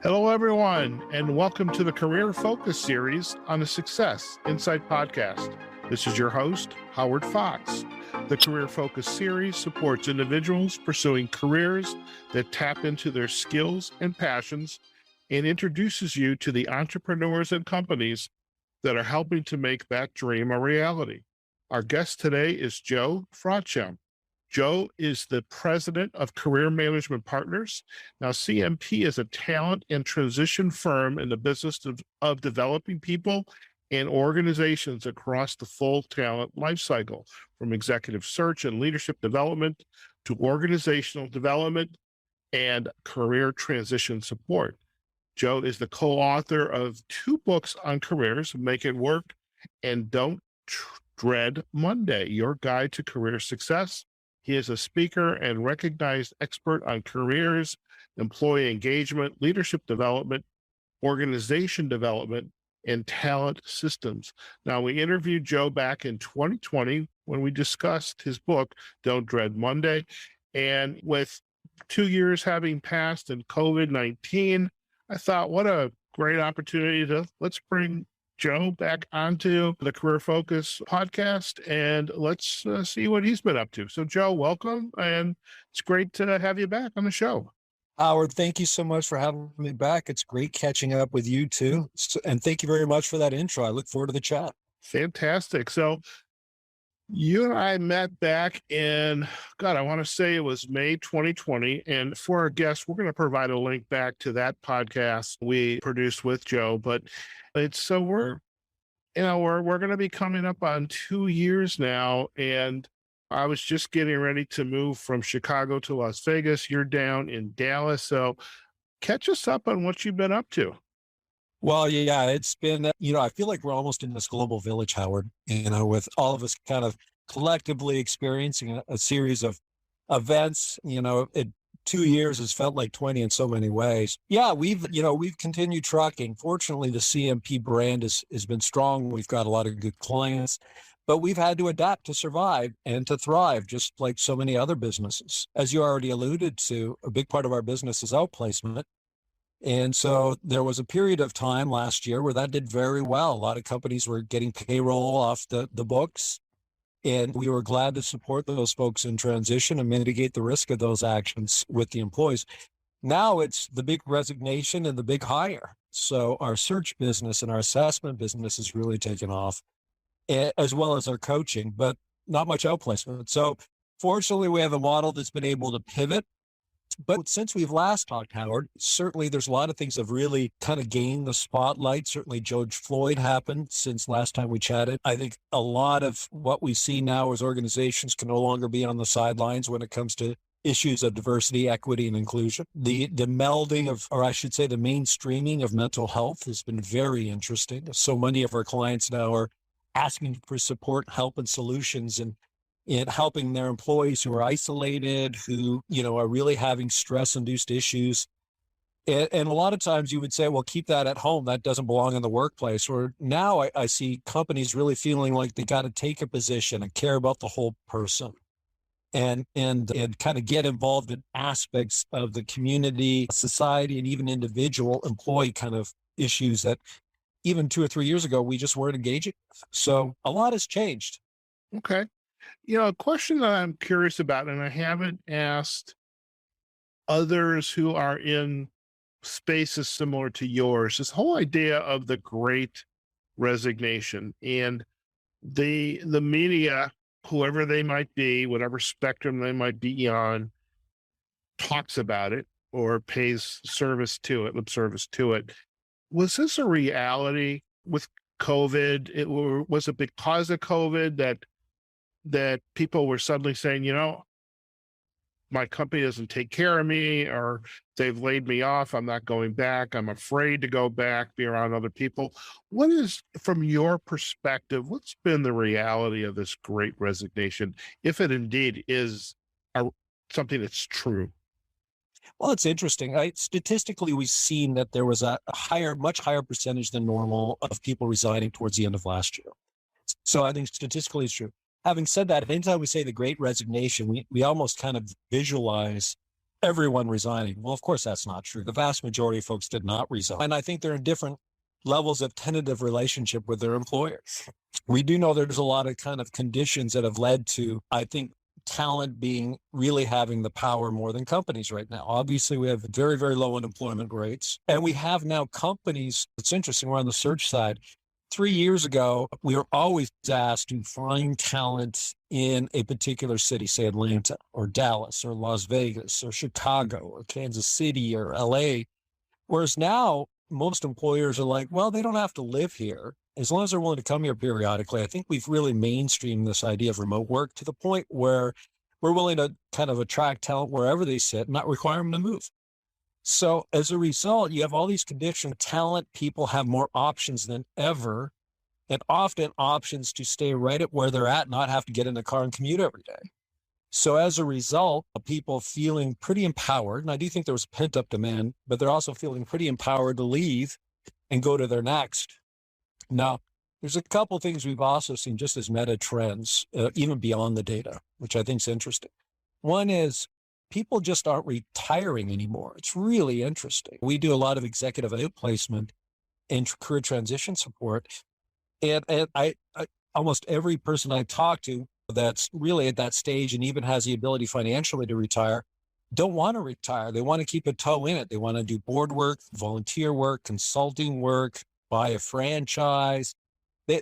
Hello, everyone, and welcome to the Career Focus series on the Success Insight podcast. This is your host, Howard Fox. The Career Focus series supports individuals pursuing careers that tap into their skills and passions and introduces you to the entrepreneurs and companies that are helping to make that dream a reality. Our guest today is Joe Frodsham. Joe is the president of Career Management Partners. Now, CMP is a talent and transition firm in the business of developing people and organizations across the full talent lifecycle, from executive search and leadership development to organizational development and career transition support. Joe is the co-author of 2 books on careers, Make It Work and Don't Dread Monday, Your Guide to Career Success. He is a speaker and recognized expert on careers, employee engagement, leadership development, organization development, and talent systems. Now, we interviewed Joe back in 2020 when we discussed his book, Don't Dread Monday. And with 2 years having passed and COVID-19, I thought, what a great opportunity let's bring Joe back onto the Career Focus podcast, and let's see what he's been up to. So, Joe, welcome, and it's great to have you back on the show. Howard, thank you so much for having me back. It's great catching up with you too. And thank you very much for that intro. I look forward to the chat. Fantastic. So you and I met back in, I want to say it was May 2020. And for our guests, we're going to provide a link back to that podcast we produced with Joe. But we're going to be coming up on 2 years now. And I was just getting ready to move from Chicago to Las Vegas. You're down in Dallas. So catch us up on what you've been up to. Well, yeah, it's been, I feel like we're almost in this global village, Howard, with all of us kind of collectively experiencing a series of events. 2 years has felt like 20 in so many ways. Yeah, we've continued trucking. Fortunately, the CMP brand has been strong. We've got a lot of good clients, but we've had to adapt to survive and to thrive, just like so many other businesses. As you already alluded to, a big part of our business is outplacement. And so there was a period of time last year where that did very well. A lot of companies were getting payroll off the books, and we were glad to support those folks in transition and mitigate the risk of those actions with the employees. Now it's the big resignation and the big hire. So our search business and our assessment business has really taken off, as well as our coaching, but not much outplacement. So fortunately, we have a model that's been able to pivot. But since we've last talked, Howard, certainly there's a lot of things that have really kind of gained the spotlight. Certainly George Floyd happened since last time we chatted. I think a lot of what we see now is organizations can no longer be on the sidelines when it comes to issues of diversity, equity, and inclusion. The melding of, or I should say the mainstreaming of mental health has been very interesting. So many of our clients now are asking for support, help, and solutions, and helping their employees who are isolated, who, are really having stress-induced issues. And a lot of times you would say, well, keep that at home. That doesn't belong in the workplace. Or now I see companies really feeling like they got to take a position and care about the whole person and kind of get involved in aspects of the community, society, and even individual employee kind of issues that even 2 or 3 years ago, we just weren't engaging with. So a lot has changed. Okay. A question that I'm curious about, and I haven't asked others who are in spaces similar to yours, this whole idea of the Great Resignation, and the media, whoever they might be, whatever spectrum they might be on, talks about it or pays lip service to it. Was this a reality with COVID? Was it because of COVID that people were suddenly saying, my company doesn't take care of me, or they've laid me off, I'm not going back, I'm afraid to go back, be around other people? What is, from your perspective, what's been the reality of this Great Resignation, if it indeed is something that's true? Well, it's interesting. Statistically, we've seen that there was a much higher percentage than normal of people resigning towards the end of last year. So I think statistically it's true. Having said that, anytime we say the Great Resignation, we almost kind of visualize everyone resigning. Well, of course, that's not true. The vast majority of folks did not resign. And I think they're in different levels of tentative relationship with their employers. We do know there's a lot of kind of conditions that have led to, I think, talent being really having the power more than companies right now. Obviously, we have very, very low unemployment rates. And we have now companies, it's interesting, we're on the search side. 3 years ago, we were always asked to find talent in a particular city, say Atlanta or Dallas or Las Vegas or Chicago or Kansas City or LA. Whereas now most employers are like, well, they don't have to live here as long as they're willing to come here periodically. I think we've really mainstreamed this idea of remote work to the point where we're willing to kind of attract talent wherever they sit and not require them to move. So as a result, you have all these conditions. Talent people have more options than ever, and often options to stay right at where they're at, not have to get in a car and commute every day. So as a result, people feeling pretty empowered, and I do think there was pent up demand, but they're also feeling pretty empowered to leave and go to their next. Now, there's a couple of things we've also seen just as meta trends, even beyond the data, which I think is interesting. One is people just aren't retiring anymore. It's really interesting. We do a lot of executive outplacement and career transition support. And I almost every person I talk to that's really at that stage and even has the ability financially to retire, don't want to retire. They want to keep a toe in it. They want to do board work, volunteer work, consulting work, buy a franchise.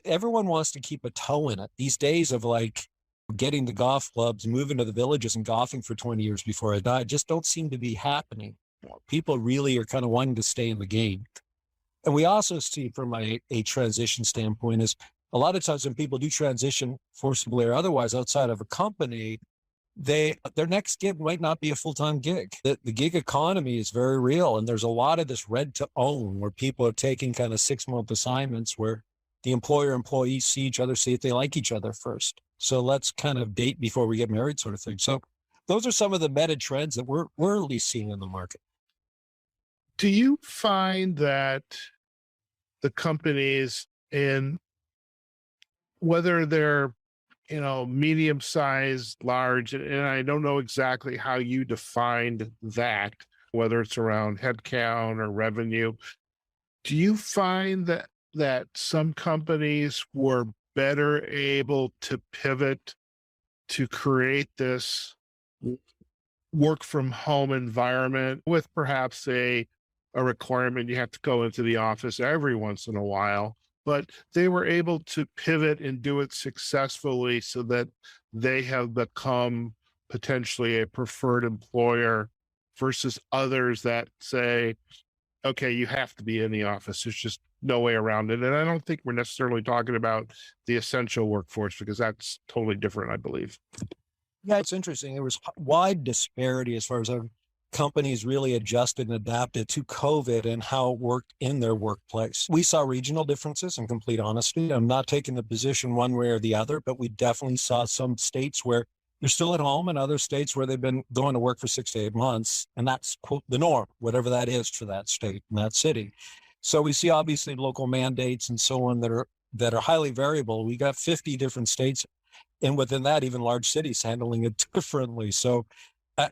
Everyone wants to keep a toe in it. These days of like getting the golf clubs, moving to the villages and golfing for 20 years before I die just don't seem to be happening. People really are kind of wanting to stay in the game. And we also see from a transition standpoint is a lot of times when people do transition forcibly or otherwise outside of a company, their next gig might not be a full-time gig. The gig economy is very real. And there's a lot of this rent to own where people are taking kind of 6-month assignments where the employees see each other, see if they like each other first. So let's kind of date before we get married sort of thing. So those are some of the meta trends that we're at least seeing in the market. Do you find that the companies, in whether they're, medium-sized, large, and I don't know exactly how you defined that, whether it's around headcount or revenue, do you find that some companies were better able to pivot to create this work from home environment with perhaps a requirement you have to go into the office every once in a while, but they were able to pivot and do it successfully so that they have become potentially a preferred employer versus others that say, okay, you have to be in the office. There's just no way around it. And I don't think we're necessarily talking about the essential workforce because that's totally different, I believe. Yeah, it's interesting. There was wide disparity as far as our companies really adjusted and adapted to COVID and how it worked in their workplace. We saw regional differences, in complete honesty. I'm not taking the position one way or the other, but we definitely saw some states where they're still at home and other states where they've been going to work for 6 to 8 months. And that's, quote, the norm, whatever that is for that state and that city. So we see obviously local mandates and so on that are highly variable. We got 50 different states, and within that, even large cities handling it differently. So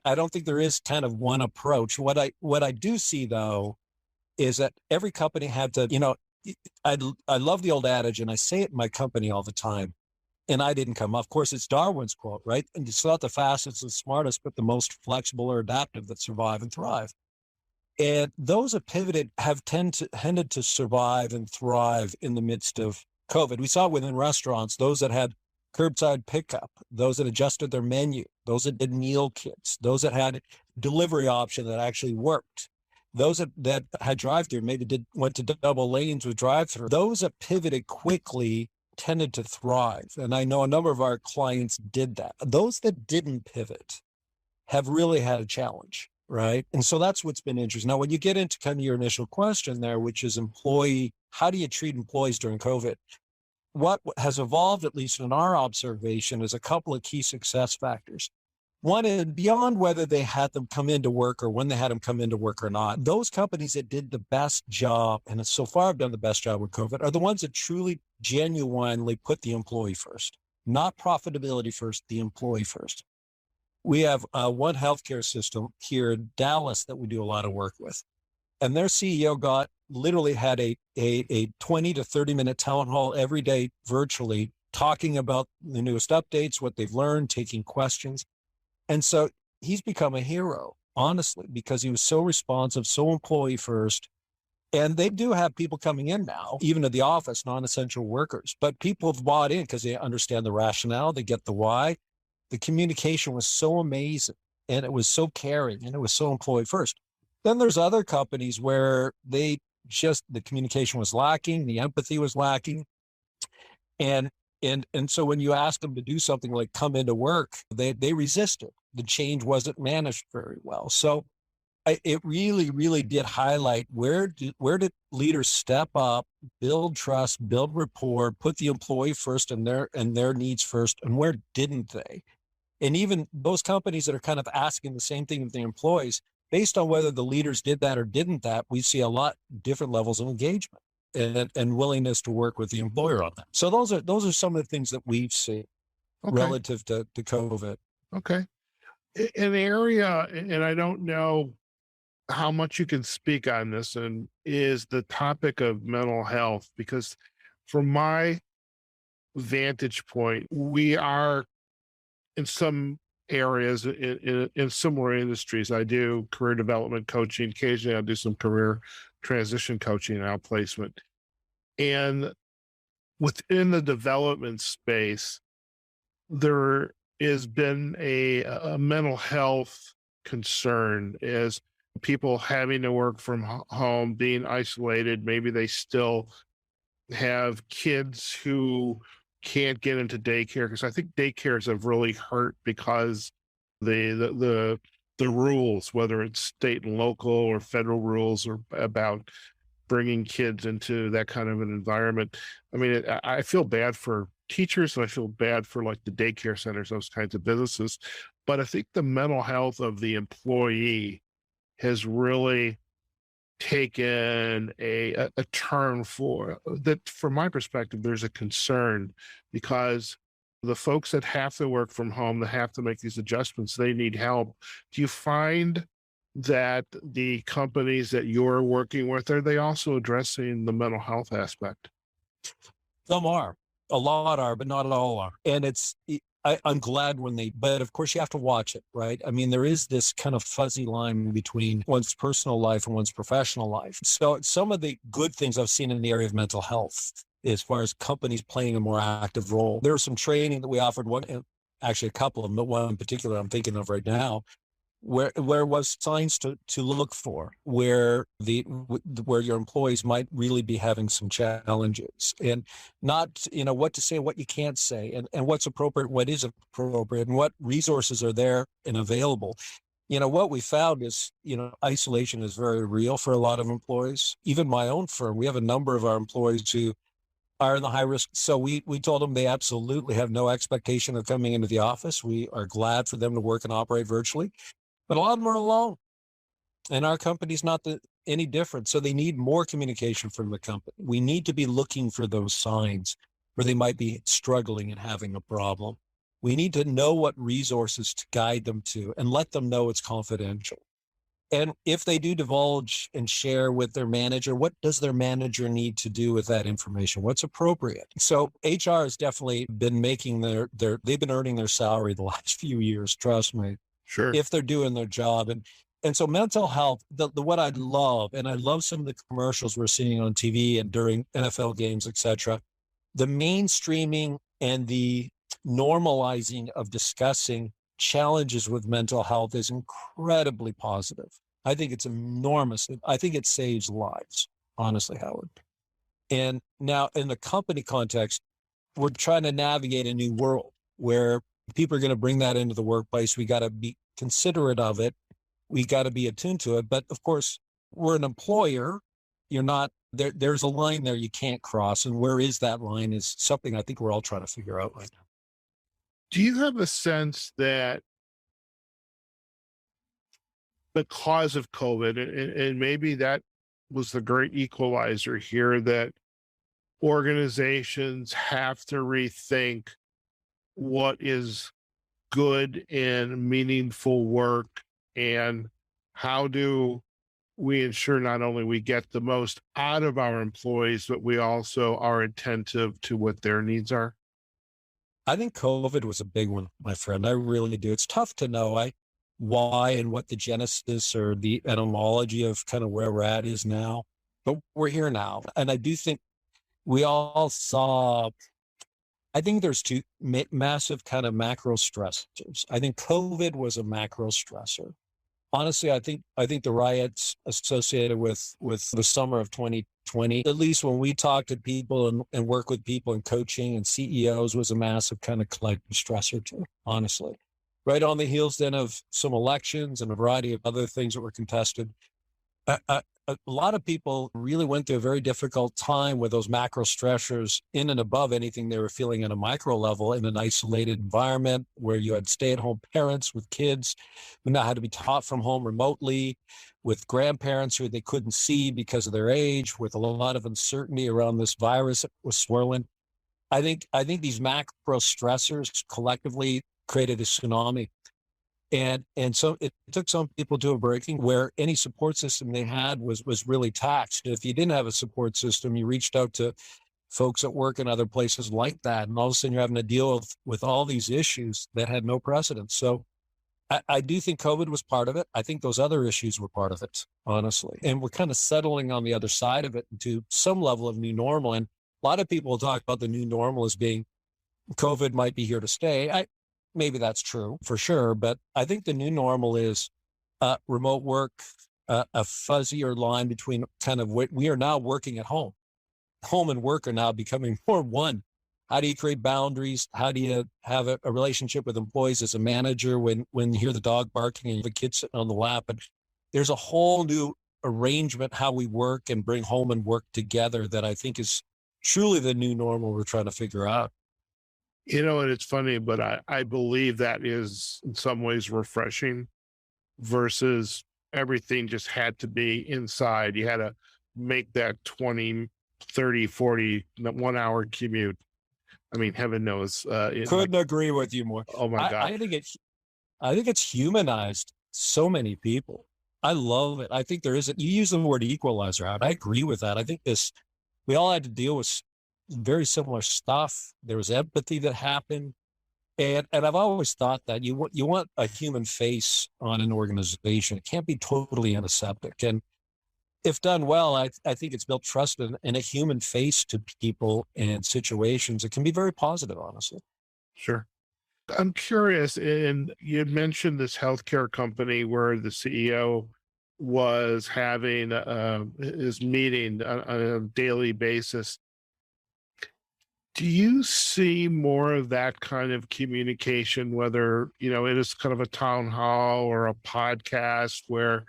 I don't think there is kind of one approach. What I do see though, is that every company had to, I love the old adage, and I say it in my company all the time, and I didn't come up. Of course, it's Darwin's quote, right? And it's not the fastest and smartest, but the most flexible or adaptive that survive and thrive. And those that pivoted have tended to survive and thrive in the midst of COVID. We saw it within restaurants, those that had curbside pickup, those that adjusted their menu, those that did meal kits, those that had delivery option that actually worked, those that had drive-through, maybe went to double lanes with drive-through. Those that pivoted quickly tended to thrive. And I know a number of our clients did that. Those that didn't pivot have really had a challenge, right? And so that's what's been interesting. Now, when you get into kind of your initial question there, which is how do you treat employees during COVID? What has evolved, at least in our observation, is a couple of key success factors. One is beyond whether they had them come into work or when they had them come into work or not. Those companies that did the best job, and so far have done the best job with COVID, are the ones that truly, genuinely put the employee first, not profitability first, the employee first. We have one healthcare system here in Dallas that we do a lot of work with. And their CEO literally had a 20 to 30-minute town hall every day virtually, talking about the newest updates, what they've learned, taking questions. And so he's become a hero, honestly, because he was so responsive, so employee first. And they do have people coming in now, even to the office, non-essential workers, but people have bought in because they understand the rationale, they get the why. The communication was so amazing, and it was so caring, and it was so employee first. Then there's other companies where the communication was lacking, the empathy was lacking. And so when you ask them to do something like come into work, they resisted. The change wasn't managed very well. So it really, really did highlight where did leaders step up, build trust, build rapport, put the employee first and their needs first, and where didn't they? And even those companies that are kind of asking the same thing of the employees, based on whether the leaders did that or didn't that, we see a lot different levels of engagement and willingness to work with the employer on that. So those are some of the things that we've seen relative to COVID. Okay. An area, and I don't know how much you can speak on this, and is the topic of mental health, because from my vantage point, we are in some areas in similar industries. I do career development coaching. Occasionally I'll do some career transition coaching and outplacement. And within the development space, there has been a mental health concern as people having to work from home, being isolated. Maybe they still have kids who can't get into daycare, because I think daycares have really hurt because the rules, whether it's state and local or federal rules, or about bringing kids into that kind of an environment. I mean, I feel bad for teachers, and I feel bad for like the daycare centers, those kinds of businesses. But I think the mental health of the employee has really taken a turn for that. From my perspective, there's a concern, because the folks that have to work from home, that have to make these adjustments, they need help. Do you find that the companies that you're working with, are they also addressing the mental health aspect? Some are, a lot are, but not all are. And I'm glad but of course you have to watch it, right? I mean, there is this kind of fuzzy line between one's personal life and one's professional life. So some of the good things I've seen in the area of mental health, as far as companies playing a more active role, there was some training that we offered, actually a couple of them, but one in particular I'm thinking of right now, where was signs to look for, where your employees might really be having some challenges, and not, what to say, what you can't say, and what's appropriate, what is appropriate, and what resources are there and available. What we found is, isolation is very real for a lot of employees. Even my own firm, we have a number of our employees who are in the high risk. So we told them they absolutely have no expectation of coming into the office. We are glad for them to work and operate virtually. But a lot of them are alone, and our company's not any different. So they need more communication from the company. We need to be looking for those signs where they might be struggling and having a problem. We need to know what resources to guide them to and let them know it's confidential. And if they do divulge and share with their manager, what does their manager need to do with that information? What's appropriate? So HR has definitely been making they've been earning their salary the last few years, trust me. Sure. If they're doing their job. And so mental health, what I love, and I love some of the commercials we're seeing on TV and during NFL games, et cetera, the mainstreaming and the normalizing of discussing challenges with mental health is incredibly positive. I think it's enormous. I think it saves lives, honestly, Howard. And now in the company context, we're trying to navigate a new world where people are going to bring that into the workplace. We got to be considerate of it. We got to be attuned to it. But of course, we're an employer. You're not there. There's a line there you can't cross. And where is that line is something I think we're all trying to figure out right now. Do you have a sense that because of COVID, and maybe that was the great equalizer here, that organizations have to rethink what is good and meaningful work, and how do we ensure not only we get the most out of our employees, but we also are attentive to what their needs are? I think COVID was a big one, my friend. I really do. It's tough to know why and what the genesis or the etymology of kind of where we're at is now, but we're here now. And I do think we all saw, I think there's two massive kind of macro stressors. I think COVID was a macro stressor. Honestly, I think the riots associated with the summer of 2020, at least when we talk to people and work with people in coaching and CEOs, was a massive kind of collective stressor too, honestly. Right on the heels then of some elections and a variety of other things that were contested. A lot of people really went through a very difficult time with those macro stressors in and above anything they were feeling at a micro level in an isolated environment where you had stay-at-home parents with kids who now had to be taught from home remotely, with grandparents who they couldn't see because of their age, with a lot of uncertainty around this virus that was swirling. I think these macro stressors collectively created a tsunami. And so it took some people to a breaking where any support system they had was really taxed. If you didn't have a support system, you reached out to folks at work in other places like that. And all of a sudden you're having to deal with all these issues that had no precedent. So I do think COVID was part of it. I think those other issues were part of it, honestly. And we're kind of settling on the other side of it to some level of new normal. And a lot of people talk about the new normal as being COVID might be here to stay. Maybe that's true for sure, but I think the new normal is remote work, a fuzzier line between kind of what we are now working at home. Home and work are now becoming more one. How do you create boundaries? How do you have a relationship with employees as a manager when you hear the dog barking and you have a kid sitting on the lap? And there's a whole new arrangement how we work and bring home and work together that I think is truly the new normal we're trying to figure out. And it's funny, but I believe that is in some ways refreshing versus everything just had to be inside. You had to make that 20, 30, 40, 1 hour commute. I mean, heaven knows. Couldn't agree with you more. Oh my God. I think it's humanized so many people. I love it. I think you use the word equalizer out. I agree with that. I think we all had to deal with very similar stuff. There was empathy that happened. And I've always thought that you want a human face on an organization. It can't be totally antiseptic. And if done well, I think it's built trust and a human face to people and situations. It can be very positive, honestly. Sure. I'm curious, and you had mentioned this healthcare company where the CEO was having his meeting on a daily basis. Do you see more of that kind of communication, whether, it is kind of a town hall or a podcast where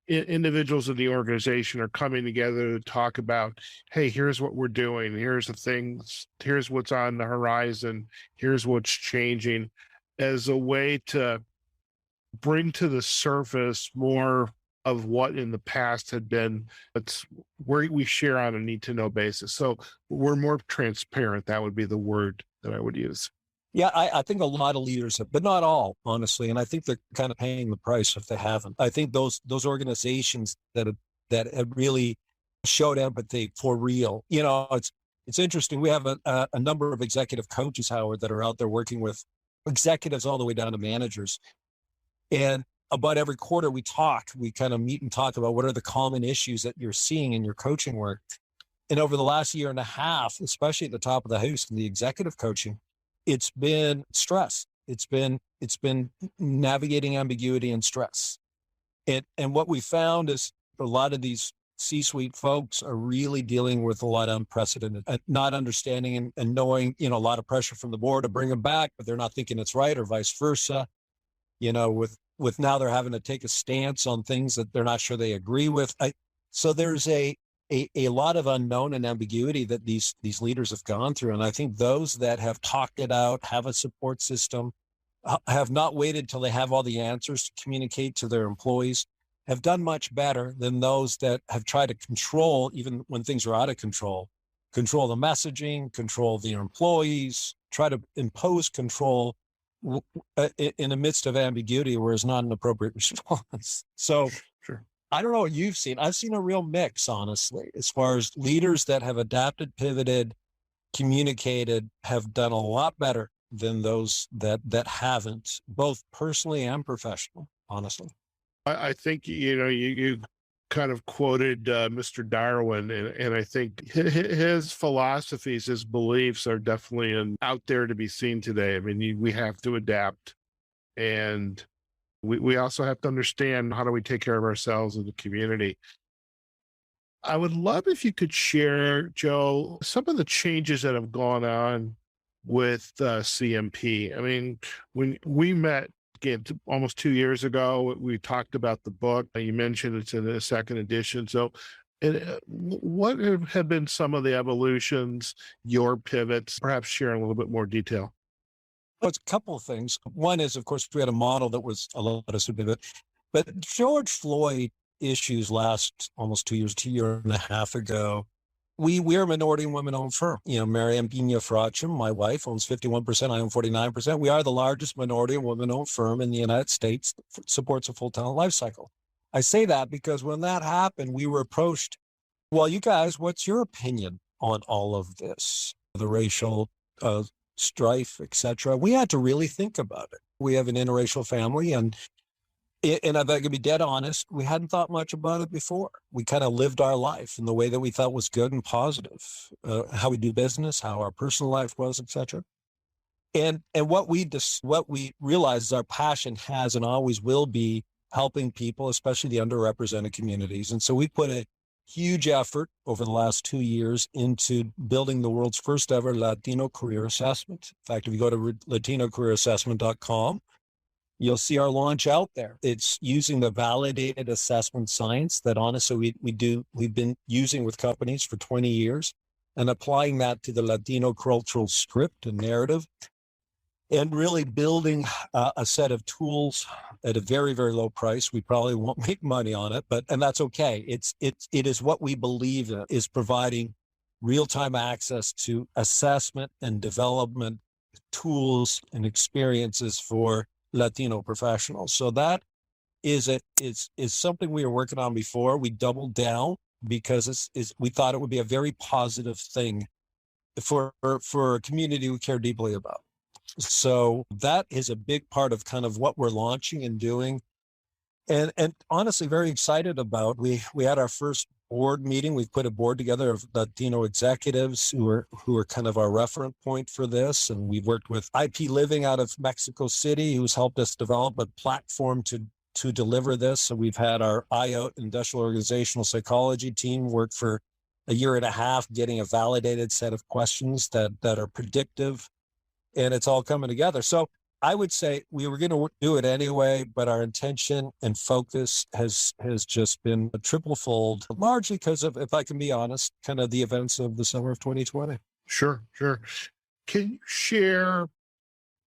individuals in the organization are coming together to talk about, hey, here's what we're doing. Here's the things, here's what's on the horizon. Here's what's changing, as a way to bring to the surface more of what in the past had been. It's where we share on a need to know basis. So we're more transparent. That would be the word that I would use. Yeah, I think a lot of leaders have, but not all, honestly. And I think they're kind of paying the price if they haven't. I think those organizations that have really showed empathy for real. It's interesting. We have a number of executive coaches, Howard, that are out there working with executives all the way down to managers. And about every quarter we kind of meet and talk about what are the common issues that you're seeing in your coaching work. And over the last year and a half, especially at the top of the house in the executive coaching, it's been stress. It's been navigating ambiguity and stress. And what we found is a lot of these C-suite folks are really dealing with a lot of unprecedented, not understanding and knowing, a lot of pressure from the board to bring them back, but they're not thinking it's right, or vice versa. With now they're having to take a stance on things that they're not sure they agree with. So there's a lot of unknown and ambiguity that these leaders have gone through. And I think those that have talked it out, have a support system, have not waited till they have all the answers to communicate to their employees, have done much better than those that have tried to control, even when things are out of control the messaging, control the employees, try to impose control in the midst of ambiguity where it's not an appropriate response. So Sure. I don't know what you've seen. I've seen a real mix, honestly, as far as leaders that have adapted, pivoted, communicated, have done a lot better than those that haven't, both personally and professionally, honestly. I think, you kind of quoted Mr. Darwin, and I think his philosophies, his beliefs are definitely out there to be seen today. I mean, we have to adapt, and we also have to understand, how do we take care of ourselves and the community. I would love if you could share, Joe, some of the changes that have gone on with CMP. I mean, when we met again almost 2 years ago, we talked about the book. You mentioned it's in the second edition. So, what have been some of the evolutions, your pivots? Perhaps share in a little bit more detail. Well, it's a couple of things. One is, of course, we had a model that was allowed us to pivot, but George Floyd issues last almost 2 years, 2.5 years ago. We're a minority and women-owned firm. Mary Joe Frodsham, my wife, owns 51%. I own 49%. We are the largest minority and women-owned firm in the United States that supports a full talent life cycle. I say that because when that happened, we were approached, well, you guys, what's your opinion on all of this, the racial strife, et cetera? We had to really think about it. We have an interracial family, and if I could be dead honest, we hadn't thought much about it before. We kind of lived our life in the way that we thought was good and positive, how we do business, how our personal life was, et cetera. And what we realize is our passion has and always will be helping people, especially the underrepresented communities. And so we put a huge effort over the last 2 years into building the world's first ever Latino career assessment. In fact, if you go to latinocareerassessment.com, you'll see our launch out there. It's using the validated assessment science that honestly we've been using with companies for 20 years and applying that to the Latino cultural script and narrative, and really building a set of tools at a very, very low price. We probably won't make money on it, and that's okay. It is what we believe in, is providing real-time access to assessment and development tools and experiences for Latino professionals. So that is something we were working on before. We doubled down because we thought it would be a very positive thing for a community we care deeply about. So that is a big part of kind of what we're launching and doing. And honestly, very excited about. We had our first board meeting. We've put a board together of Latino executives who are kind of our reference point for this. And we've worked with IP Living out of Mexico City, who's helped us develop a platform to deliver this. So we've had our IOT, Industrial Organizational Psychology team, work for 1.5 years getting a validated set of questions that are predictive, and it's all coming together. So I would say we were going to do it anyway, but our intention and focus has just been a triple-fold, largely because of, if I can be honest, kind of the events of the summer of 2020. Sure. Can you share,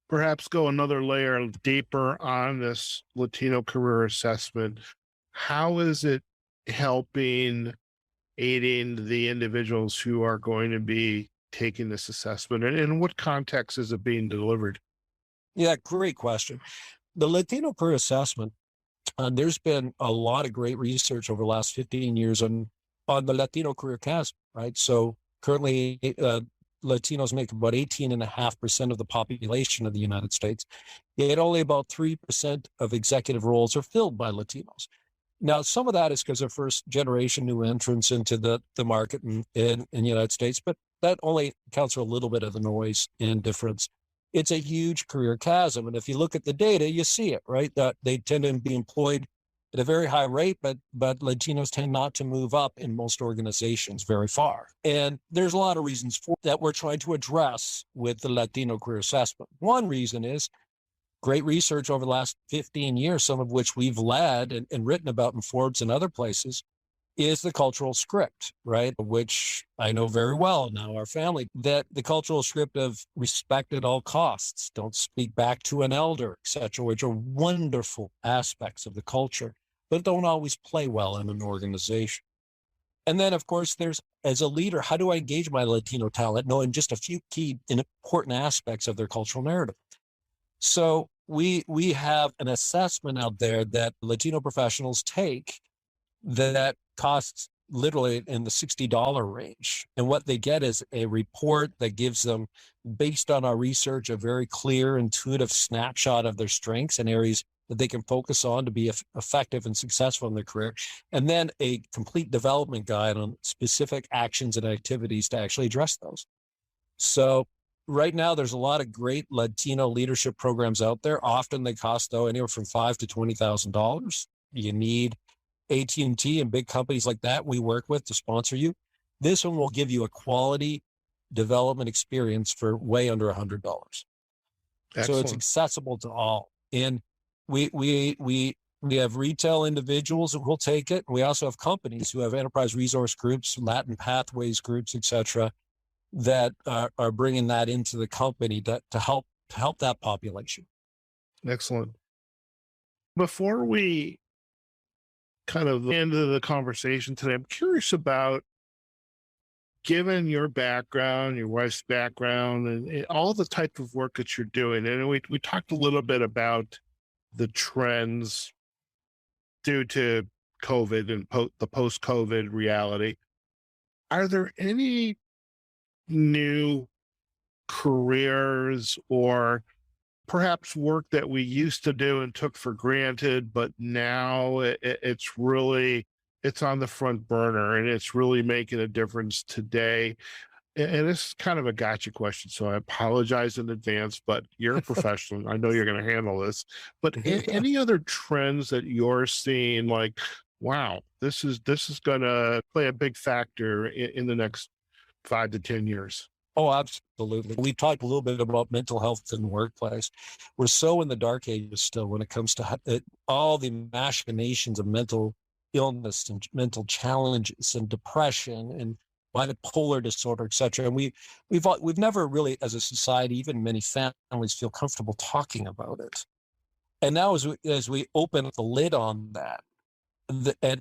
perhaps go another layer deeper on this Latino career assessment? How is it helping, aiding the individuals who are going to be taking this assessment, and in what context is it being delivered? Yeah, great question. The Latino career assessment, there's been a lot of great research over the last 15 years on the Latino career chasm, right? So currently, Latinos make about 18.5% of the population of the United States, yet only about 3% of executive roles are filled by Latinos. Now, some of that is because of first generation new entrants into the market in the United States, but that only accounts for a little bit of the noise and difference. It's a huge career chasm. And if you look at the data, you see it, right? That they tend to be employed at a very high rate, but Latinos tend not to move up in most organizations very far. And there's a lot of reasons for that we're trying to address with the Latino career assessment. One reason is great research over the last 15 years, some of which we've led and written about in Forbes and other places, is the cultural script, right? Which I know very well now, our family, that the cultural script of respect at all costs, don't speak back to an elder, et cetera, which are wonderful aspects of the culture, but don't always play well in an organization. And then, of course, there's, as a leader, how do I engage my Latino talent, knowing just a few key and important aspects of their cultural narrative? So we have an assessment out there that Latino professionals take that costs literally in the $60 range. And what they get is a report that gives them, based on our research, a very clear, intuitive snapshot of their strengths and areas that they can focus on to be effective and successful in their career. And then a complete development guide on specific actions and activities to actually address those. So right now, there's a lot of great Latino leadership programs out there. Often they cost, though, anywhere from $5,000 to $20,000. You need AT&T and big companies like that we work with to sponsor you. This one will give you a quality development experience for way under $100. So it's accessible to all. And we have retail individuals that will take it. We also have companies who have enterprise resource groups, Latin pathways groups, et cetera, that are bringing that into the company to help that population. Excellent. Before we kind of end the conversation today, I'm curious about, given your background, your wife's background, and all the type of work that you're doing. And we talked a little bit about the trends due to COVID and the post-COVID reality. Are there any new careers or perhaps work that we used to do and took for granted, but now it's on the front burner and it's really making a difference today? And this is kind of a gotcha question, so I apologize in advance, but you're a professional. I know you're going to handle this. But any other trends that you're seeing, like, wow, this is going to play a big factor in the next 5 to 10 years? Oh, absolutely. We've talked a little bit about mental health in the workplace. We're so in the dark ages still when it comes to all the machinations of mental illness and mental challenges and depression and bipolar disorder, et cetera. And we've never really, as a society, even many families, feel comfortable talking about it. And now as we open the lid on that,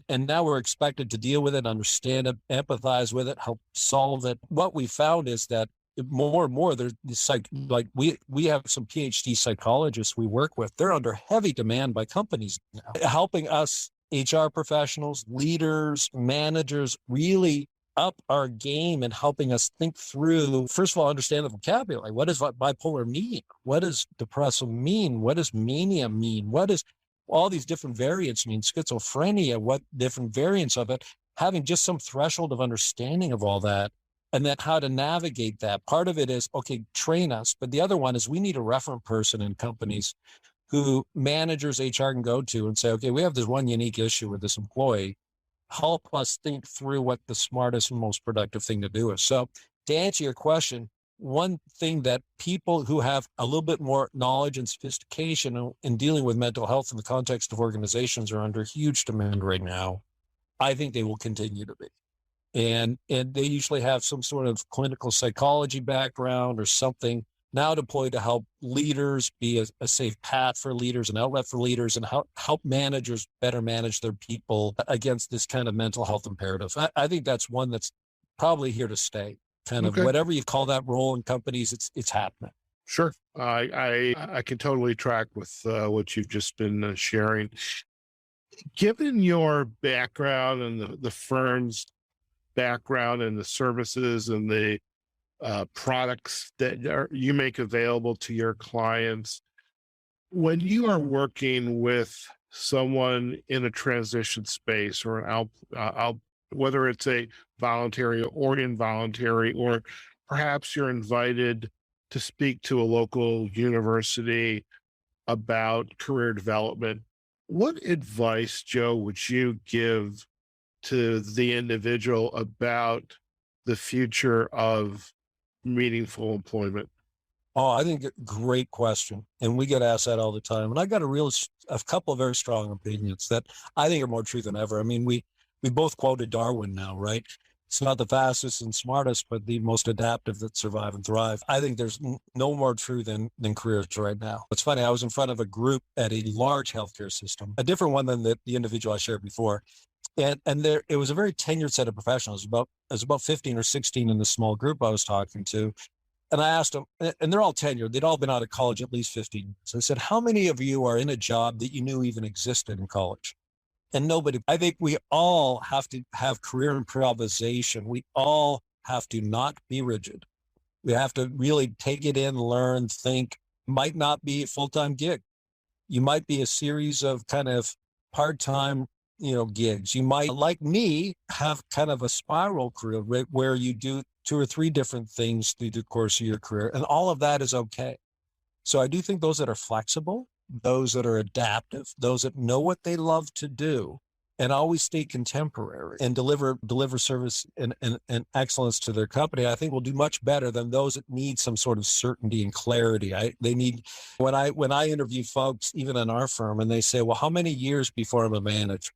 and now we're expected to deal with it, understand it, empathize with it, help solve it. What we found is that more and more, there's like we have some PhD psychologists we work with. They're under heavy demand by companies now, helping us HR professionals, leaders, managers really up our game and helping us think through, first of all, understand the vocabulary. What does bipolar mean? What does depressive mean? What does mania mean? What does all these different variants mean? Schizophrenia, what different variants of it? Having just some threshold of understanding of all that, and then how to navigate that. Part of it is, okay, train us. But the other one is we need a referent person in companies who managers, HR can go to and say, okay, we have this one unique issue with this employee. Help us think through what the smartest and most productive thing to do is. So to answer your question, one thing that people who have a little bit more knowledge and sophistication in dealing with mental health in the context of organizations are under huge demand right now. I think they will continue to be. And they usually have some sort of clinical psychology background or something now deployed to help leaders be a safe path for leaders, an outlet for leaders, and help managers better manage their people against this kind of mental health imperative. I think that's one that's probably here to stay. Kind of whatever you call that role in companies, it's happening. Sure. I can totally track with what you've just been sharing. Given your background and the firm's background and the services and the products that you make available to your clients, when you are working with someone in a transition space or whether it's a voluntary or involuntary, or perhaps you're invited to speak to a local university about career development, what advice, Joe, would you give to the individual about the future of meaningful employment? Oh, I think great question. And we get asked that all the time. And I got a couple of very strong opinions that I think are more true than ever. I mean, we both quoted Darwin now, right? It's not the fastest and smartest, but the most adaptive that survive and thrive. I think there's no more true than careers right now. It's funny, I was in front of a group at a large healthcare system, a different one than the individual I shared before. And there, it was a very tenured set of professionals. It was about 15 or 16 in the small group I was talking to. And I asked them, and they're all tenured. They'd all been out of college at least 15 years. I said, how many of you are in a job that you knew even existed in college? And nobody. I think we all have to have career improvisation. We all have to not be rigid. We have to really take it in, learn, think. Might not be a full-time gig. You might be a series of kind of part-time, gigs. You might, like me, have kind of a spiral career where you do 2 or 3 different things through the course of your career. And all of that is okay. So I do think those that are flexible, those that are adaptive, those that know what they love to do and always stay contemporary and deliver service and excellence to their company, I think will do much better than those that need some sort of certainty and clarity. They need, when I interview folks, even in our firm, and they say, well, how many years before I'm a manager?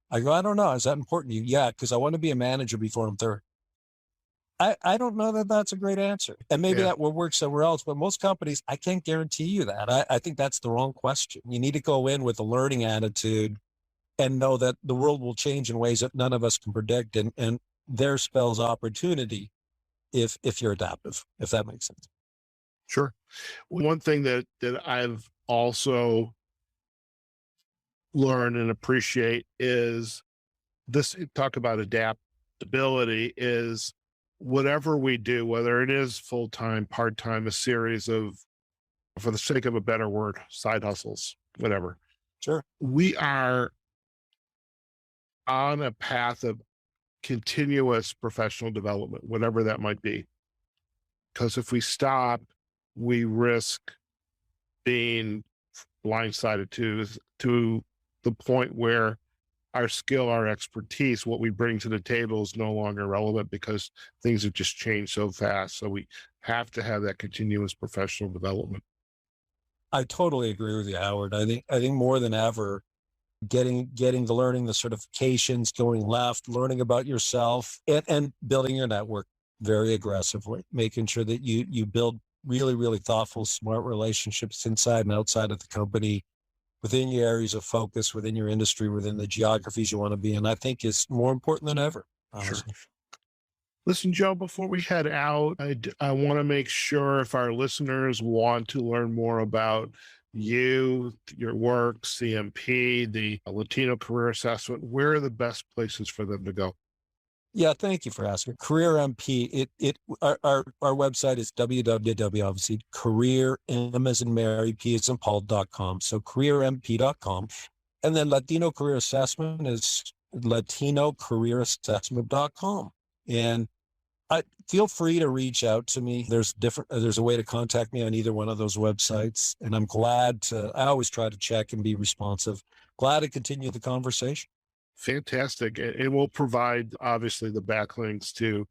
I go, I don't know. Is that important to you? Yeah, because I want to be a manager before I'm 30. I don't know that that's a great answer. And maybe that will work somewhere else, but most companies, I can't guarantee you that. I think that's the wrong question. You need to go in with a learning attitude and know that the world will change in ways that none of us can predict. And there spells opportunity if you're adaptive, if that makes sense. Sure. One thing that I've also learned and appreciate is this, talk about adaptability, is whatever we do, whether it is full-time, part-time, a series of, for the sake of a better word, side hustles, whatever. Sure. We are on a path of continuous professional development, whatever that might be. Because if we stop, we risk being blindsided to the point where our skill, our expertise, what we bring to the table is no longer relevant because things have just changed so fast. So we have to have that continuous professional development. I totally agree with you, Howard. I think more than ever, getting the learning, the certifications, going left, learning about yourself, and building your network very aggressively, making sure that you build really, really thoughtful, smart relationships inside and outside of the company, within your areas of focus, within your industry, within the geographies you want to be in, I think is more important than ever, honestly. Sure. Listen, Joe, before we head out, I want to make sure if our listeners want to learn more about you, your work, CMP, the Latino Career Assessment, where are the best places for them to go? Yeah, thank you for asking. Career MP, our website is www, obviously, career, M as in Mary, P as in Paul.com. So careermp.com. And then Latino Career Assessment is latinocareerassessment.com. And feel free to reach out to me. There's a way to contact me on either one of those websites. And I'm I always try to check and be responsive. Glad to continue the conversation. Fantastic. And we'll provide, obviously, the backlinks to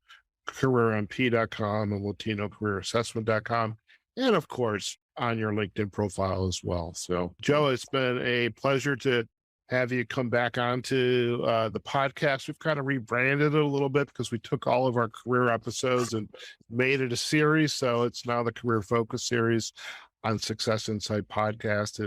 careermp.com and latinocareerassessment.com. And of course, on your LinkedIn profile as well. So, Joe, it's been a pleasure to have you come back onto the podcast. We've kind of rebranded it a little bit because we took all of our career episodes and made it a series. So it's now the Career Focus series on Success Insight podcast.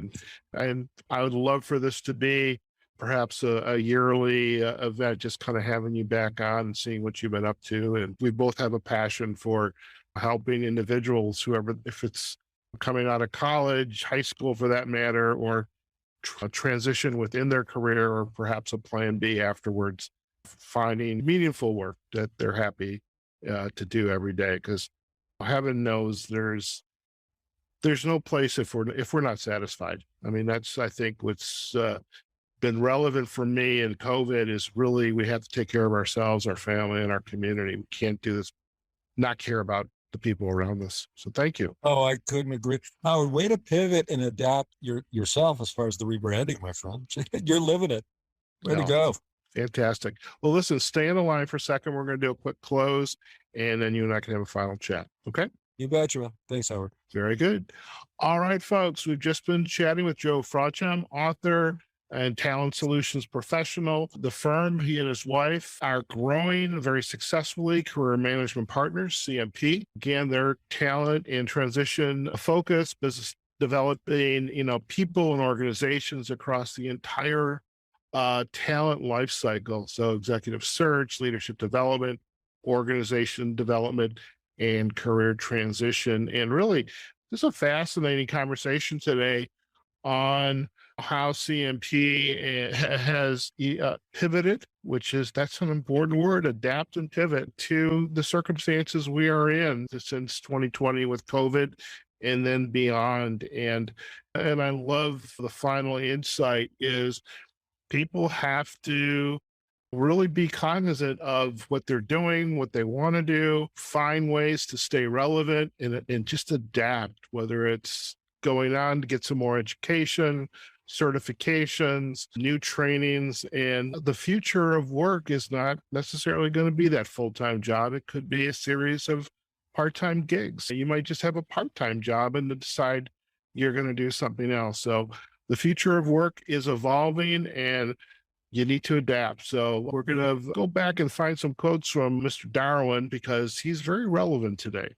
And I would love for this to be perhaps a yearly event, just kind of having you back on and seeing what you've been up to. And we both have a passion for helping individuals, whoever, if it's coming out of college, high school for that matter, or a transition within their career, or perhaps a plan B afterwards, finding meaningful work that they're happy to do every day. Because heaven knows there's no place if we're not satisfied. I mean, that's, I think, what's been relevant for me in COVID is really, we have to take care of ourselves, our family, and our community. We can't do this, not care about the people around us. So thank you. Oh, I couldn't agree. Howard, way to pivot and adapt yourself as far as the rebranding, my friend. You're living it. Way to go. Fantastic. Well, listen, stay on the line for a second. We're going to do a quick close, and then you and I can have a final chat. Okay? You betcha, man. Thanks, Howard. Very good. All right, folks. We've just been chatting with Joe Frodsham, author and talent solutions professional. The firm, he and his wife, are growing very successfully. Career Management Partners, CMP. Again, their talent and transition focus, business developing, people and organizations across the entire talent life cycle. So executive search, leadership development, organization development, and career transition. And really, this is a fascinating conversation today on how CMP has pivoted, that's an important word, adapt and pivot to the circumstances we are in since 2020 with COVID and then beyond. And I love the final insight is people have to really be cognizant of what they're doing, what they want to do, find ways to stay relevant and just adapt, whether it's going on to get some more education, certifications, new trainings. And the future of work is not necessarily going to be that full-time job. It could be a series of part-time gigs. You might just have a part-time job and then decide you're going to do something else. So the future of work is evolving and you need to adapt. So we're going to go back and find some quotes from Mr. Darwin because he's very relevant today.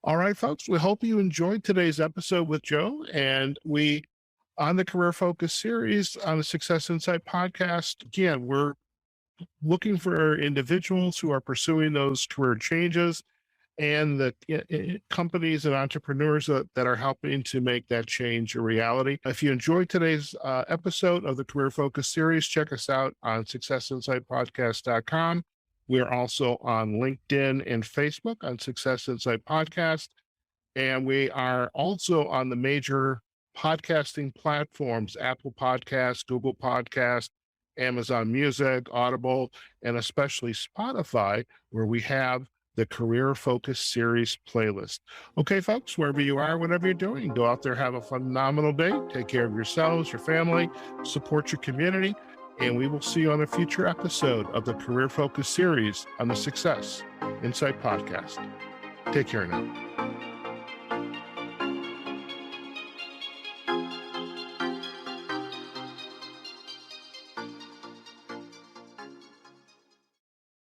All right, folks, we hope you enjoyed today's episode with Joe. And on the Career Focus series on the Success Insight podcast, again, we're looking for individuals who are pursuing those career changes and the companies and entrepreneurs that are helping to make that change a reality. If you enjoyed today's episode of the Career Focus series, check us out on successinsightpodcast.com. We're also on LinkedIn and Facebook on Success Insight Podcast. And we are also on the major podcasting platforms, Apple Podcasts, Google Podcasts, Amazon Music, Audible, and especially Spotify, where we have the Career Focus series playlist. Okay, folks, wherever you are, whatever you're doing, go out there, have a phenomenal day. Take care of yourselves, your family, support your community, and we will see you on a future episode of the Career Focus series on the Success Insight Podcast. Take care now.